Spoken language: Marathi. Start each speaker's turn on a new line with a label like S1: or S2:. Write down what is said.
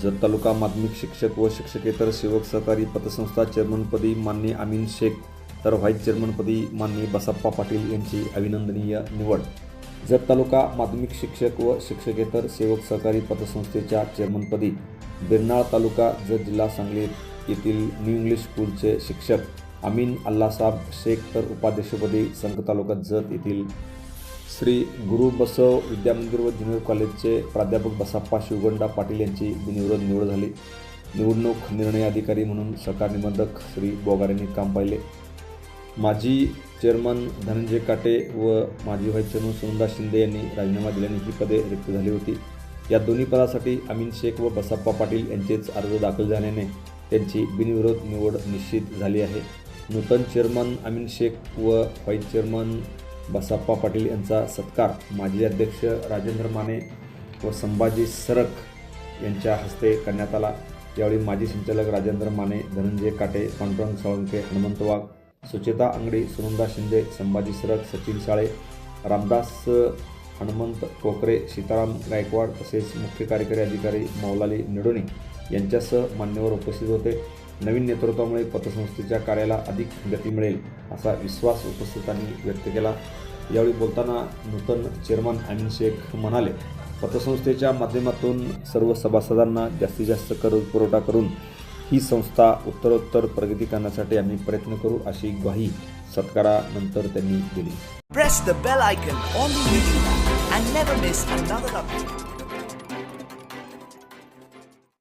S1: जत तालुका माध्यमिक शिक्षक व शिक्षकेतर सेवक सहकारी पतसंस्था चेअरमनपदी माननीय अमीन शेख तर व्हाईस चेअरमनपदी माननीय बसप्पा पाटील यांची अभिनंदनीय निवड। जत तालुका माध्यमिक शिक्षक व शिक्षकेतर सेवक सहकारी पतसंस्थेच्या चेअरमनपदी बिरनाळ तालुका जत जिल्हा सांगली येथील न्यू इंग्लिश स्कूलचे शिक्षक अमीन अल्लासाब शेख तर उपाध्यक्षपदी संघ तालुका जत येथील श्री गुरु बसव विद्यामंदिर व ज्युनियर कॉलेजचे प्राध्यापक बसप्पा शिवगंडा पाटील यांची बिनविरोध निवड झाली। निवडणूक निर्णय अधिकारी म्हणून सहकार निबंधक श्री बोगार यांनी काम पाहिले। माजी चेअरमन धनंजय काटे व माजी व्हाईस चेअरमन सुनंदा शिंदे यांनी राजीनामा दिल्याने ही पदे रिक्त झाली होती। या दोन्ही पदासाठी अमीन शेख व बसप्पा पाटील यांचेच अर्ज दाखल झाल्याने त्यांची बिनविरोध निवड निश्चित झाली आहे। नूतन चेअरमन अमीन शेख व व्हाईस चेअरमन बसप्पा पाटील यांचा सत्कार माजी अध्यक्ष राजेंद्र माने व संभाजी सरक यांच्या हस्ते करण्यात आला। यावेळी माजी संचालक राजेंद्र माने, धनंजय काटे, पांडुरंग साळुंखे, हनुमंत वाघ, सुचेता अंगडी, सुनंदा शिंदे, संभाजी सरक, सचिन साळे, रामदास हनुमंत कोकरे, सीताराम गायकवाड तसेच मुख्य कार्यकारी अधिकारी मौलाली निडोणी यांच्यासह मान्यवर उपस्थित होते। नवीन नेतृत्वामुळे पतसंस्थेच्या कार्याला अधिक गती मिळेल असा विश्वास उपस्थितांनी व्यक्त केला। यावेळी बोलताना नूतन चेअरमन अमीन शेख म्हणाले, पतसंस्थेच्या माध्यमातून सर्व सभासदांना जास्तीत जास्त कर पुरवठा करून ही संस्था उत्तरोत्तर प्रगती करण्यासाठी आम्ही प्रयत्न करू अशी ग्वाही सत्कारानंतर त्यांनी दिली।
S2: Press the bell icon on the YouTube app and never miss another update.